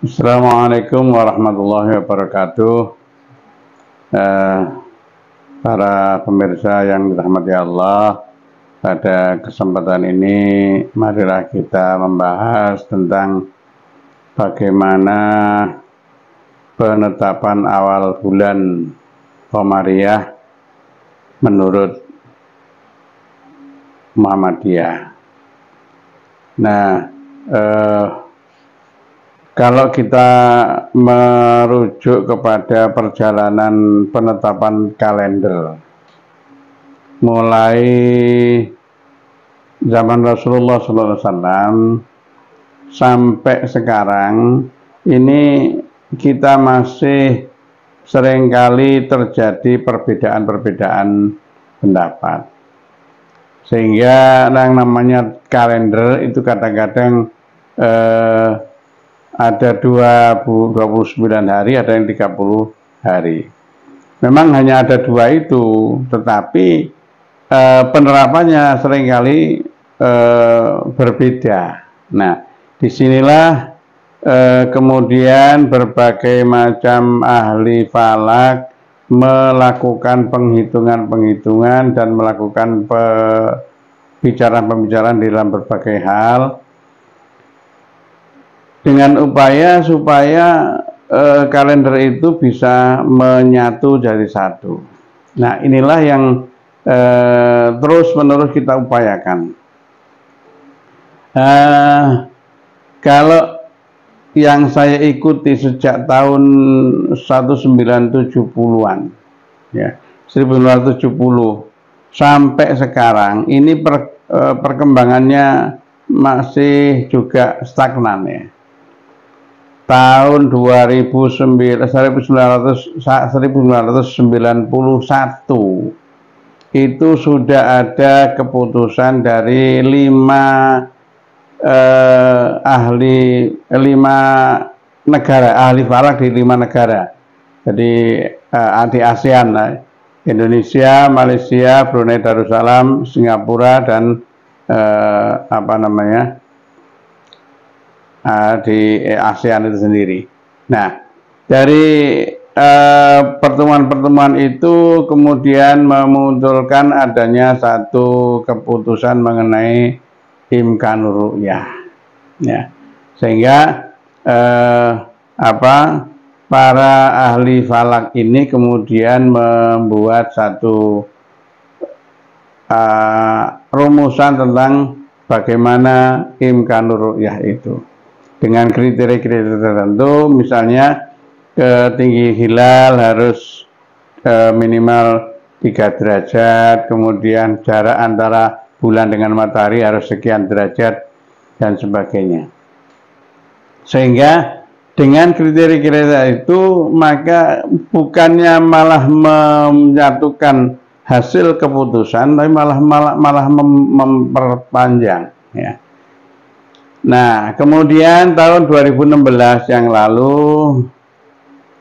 Assalamualaikum warahmatullahi wabarakatuh. Eh, para pemirsa yang dirahmati Allah, pada kesempatan ini marilah kita membahas tentang bagaimana penetapan awal bulan Qamariyah menurut Muhammadiyah. Nah, kalau kita merujuk kepada perjalanan penetapan kalender, mulai zaman Rasulullah SAW sampai sekarang, ini kita masih seringkali terjadi perbedaan-perbedaan pendapat. Sehingga yang namanya kalender itu kadang-kadang ada 29 hari, ada yang 30 hari. Memang hanya ada dua itu, tetapi penerapannya seringkali berbeda. Nah, disinilah kemudian berbagai macam ahli falak melakukan penghitungan-penghitungan dan melakukan pembicaraan-pembicaraan dalam berbagai hal, dengan upaya supaya kalender itu bisa menyatu jadi satu. Nah, inilah yang terus-menerus kita upayakan. Kalau yang saya ikuti sejak tahun 1970-an, ya, 1970 sampai sekarang, ini perkembangannya masih juga stagnan, ya. Tahun 1991 itu sudah ada keputusan dari lima negara, ahli falak di 5 negara. Jadi di ASEAN, Indonesia, Malaysia, Brunei Darussalam, Singapura, dan di ASEAN itu sendiri. Nah, dari pertemuan-pertemuan itu kemudian memunculkan adanya satu keputusan mengenai imkanur ru'yah, ya, sehingga para ahli falak ini kemudian membuat satu rumusan tentang bagaimana imkanur ru'yah itu dengan kriteria-kriteria tertentu. Misalnya tinggi hilal harus minimal 3 derajat, kemudian jarak antara bulan dengan matahari harus sekian derajat, dan sebagainya. Sehingga dengan kriteria-kriteria itu, maka bukannya malah menyatukan hasil keputusan, tapi malah memperpanjang, ya. Nah, kemudian tahun 2016 yang lalu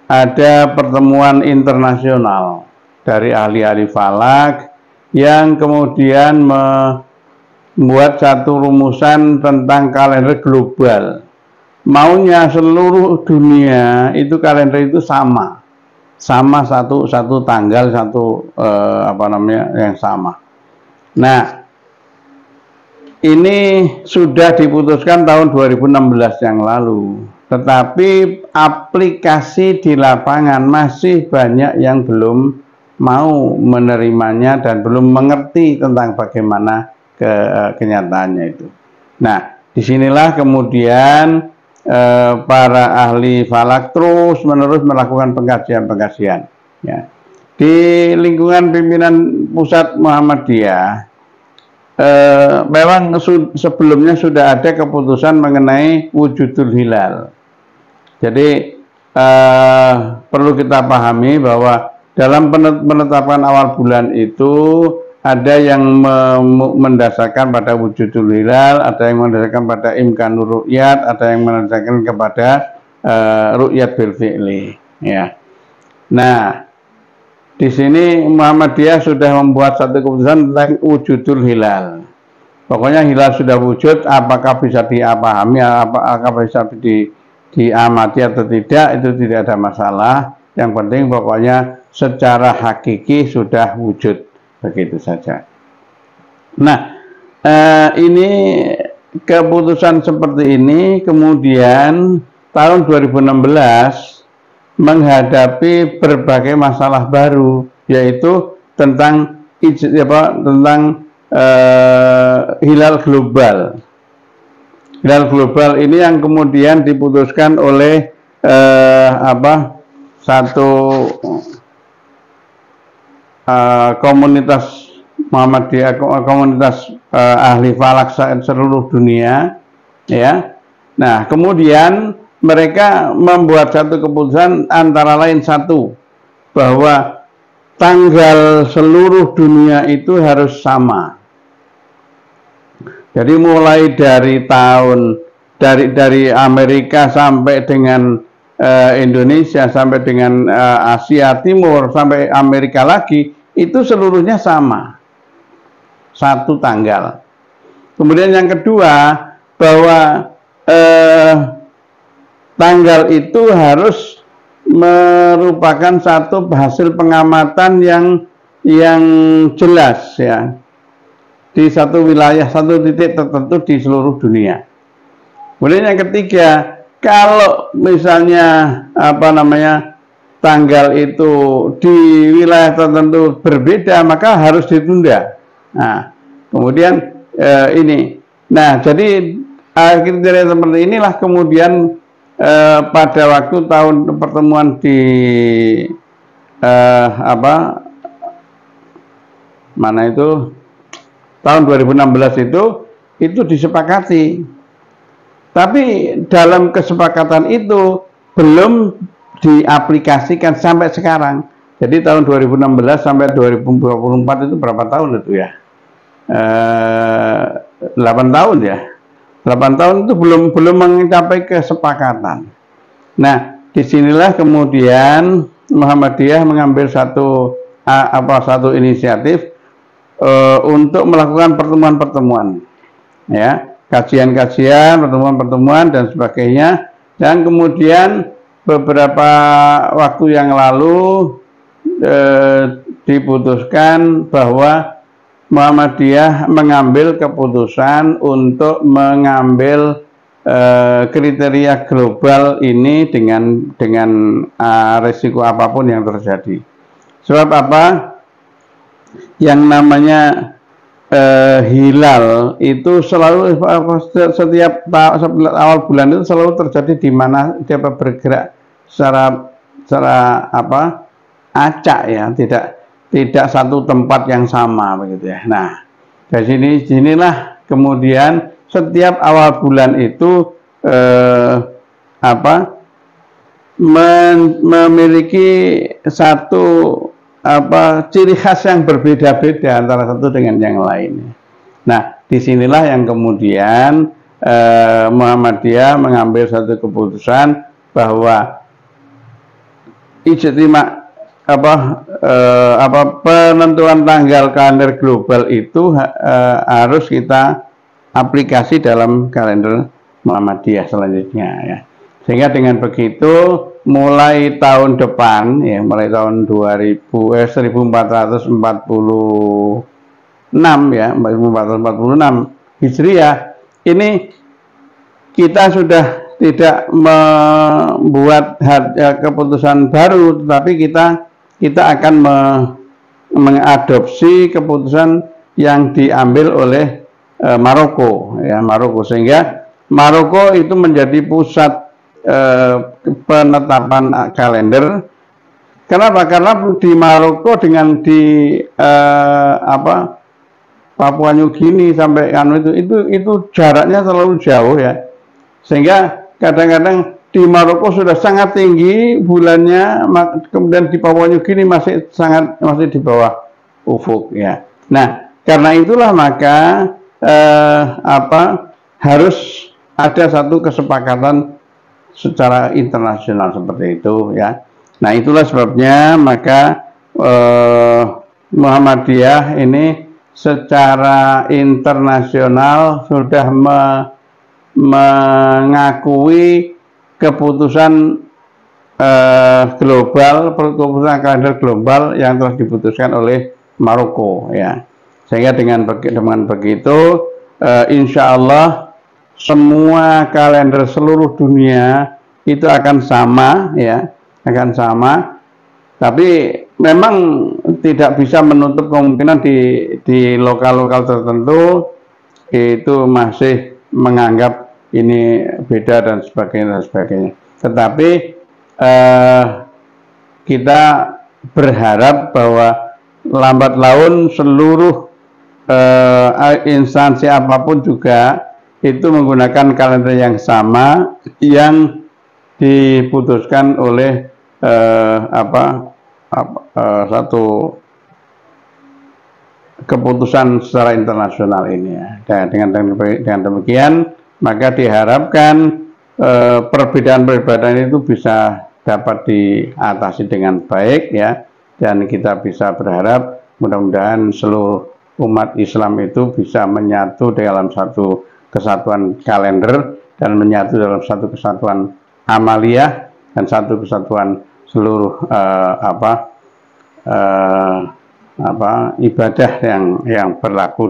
ada pertemuan internasional dari ahli-ahli falak yang kemudian membuat satu rumusan tentang kalender global. Maunya seluruh dunia itu kalender itu sama satu tanggal, satu yang sama. Nah, ini sudah diputuskan tahun 2016 yang lalu, tetapi aplikasi di lapangan masih banyak yang belum mau menerimanya dan belum mengerti tentang bagaimana kenyataannya itu. Nah, disinilah kemudian para ahli falak terus-menerus melakukan pengkajian-pengkajian, ya. Di lingkungan pimpinan pusat Muhammadiyah, memang sebelumnya sudah ada keputusan mengenai wujudul hilal. Jadi perlu kita pahami bahwa dalam penetapan awal bulan itu ada yang mendasarkan pada wujudul hilal, ada yang mendasarkan pada imkanur ru'yat, ada yang mendasarkan kepada ru'yat bil fi'li, ya. Nah, di sini Muhammadiyah sudah membuat satu keputusan tentang wujudul hilal. Pokoknya hilal sudah wujud, apakah bisa dipahami, apakah bisa diamati atau tidak itu tidak ada masalah. Yang penting pokoknya secara hakiki sudah wujud, begitu saja. Nah, ini keputusan seperti ini kemudian tahun 2016 menghadapi berbagai masalah baru, yaitu tentang hilal global. Hilal global ini yang kemudian diputuskan oleh satu komunitas Muhammadiyah, komunitas ahli falak seluruh dunia, ya. Nah, kemudian mereka membuat satu keputusan antara lain satu, bahwa tanggal seluruh dunia itu harus sama. Jadi mulai dari dari Amerika sampai dengan Indonesia, sampai dengan Asia Timur, sampai Amerika lagi, itu seluruhnya sama, satu tanggal. Kemudian yang kedua, bahwa tanggal itu harus merupakan satu hasil pengamatan yang jelas, ya, di satu wilayah, satu titik tertentu di seluruh dunia. Kemudian yang ketiga, kalau misalnya tanggal itu di wilayah tertentu berbeda, maka harus ditunda. Nah, kemudian nah, jadi kriteria seperti inilah kemudian pada waktu pertemuan di tahun 2016 itu disepakati. Tapi dalam kesepakatan itu belum diaplikasikan sampai sekarang. Jadi tahun 2016 sampai 2024 itu berapa tahun itu ya? 8 tahun ya. 8 tahun itu belum mencapai kesepakatan. Nah, disinilah kemudian Muhammadiyah mengambil satu inisiatif untuk melakukan pertemuan-pertemuan, ya. Kajian-kajian, pertemuan-pertemuan dan sebagainya. Dan kemudian beberapa waktu yang lalu diputuskan bahwa Muhammadiyah mengambil keputusan untuk mengambil kriteria global ini dengan risiko apapun yang terjadi. Sebab apa? Yang namanya hilal itu selalu setiap awal bulan itu selalu terjadi di mana dia bergerak secara acak, ya, tidak satu tempat yang sama, begitu ya. Nah, dari sinilah kemudian setiap awal bulan itu memiliki satu ciri khas yang berbeda-beda antara satu dengan yang lain. Nah, disinilah yang kemudian Muhammadiyah mengambil satu keputusan bahwa penentuan tanggal kalender global itu harus kita aplikasi dalam kalender Muhammadiyah selanjutnya, ya. Sehingga dengan begitu mulai tahun depan, ya, mulai tahun 1446 ya, 1446 Hijriah, ini kita sudah tidak membuat keputusan baru, tetapi kita akan mengadopsi keputusan yang diambil oleh Maroko, ya, Maroko, sehingga Maroko itu menjadi pusat penetapan kalender. Kenapa? Karena di Maroko dengan di Papua New Guinea sampai itu jaraknya terlalu jauh, ya, sehingga kadang-kadang di Maroko sudah sangat tinggi bulannya, kemudian di Papua New Guinea masih di bawah ufuk, ya. Nah, karena itulah maka harus ada satu kesepakatan secara internasional seperti itu, ya. Nah, itulah sebabnya maka Muhammadiyah ini secara internasional sudah mengakui keputusan global, keputusan kalender global yang telah diputuskan oleh Maroko ya. Sehingga dengan begitu insya Allah semua kalender seluruh dunia itu akan sama ya, akan sama. Tapi memang tidak bisa menutup kemungkinan di lokal-lokal tertentu itu masih menganggap ini beda dan sebagainya. Tetapi kita berharap bahwa lambat laun seluruh instansi apapun juga itu menggunakan kalender yang sama yang diputuskan oleh satu keputusan secara internasional ini ya. Dan dengan demikian maka diharapkan perbedaan-perbedaan itu bisa dapat diatasi dengan baik ya, dan kita bisa berharap mudah-mudahan seluruh umat Islam itu bisa menyatu dalam satu kesatuan kalender dan menyatu dalam satu kesatuan amaliyah dan satu kesatuan seluruh ibadah yang berlaku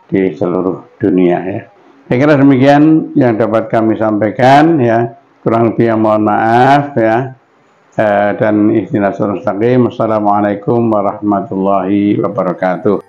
di seluruh dunia ya. Saya kira demikian yang dapat kami sampaikan ya, kurang lebih yang mohon maaf ya, dan ihdinas siratal mustaqim. Assalamualaikum warahmatullahi wabarakatuh.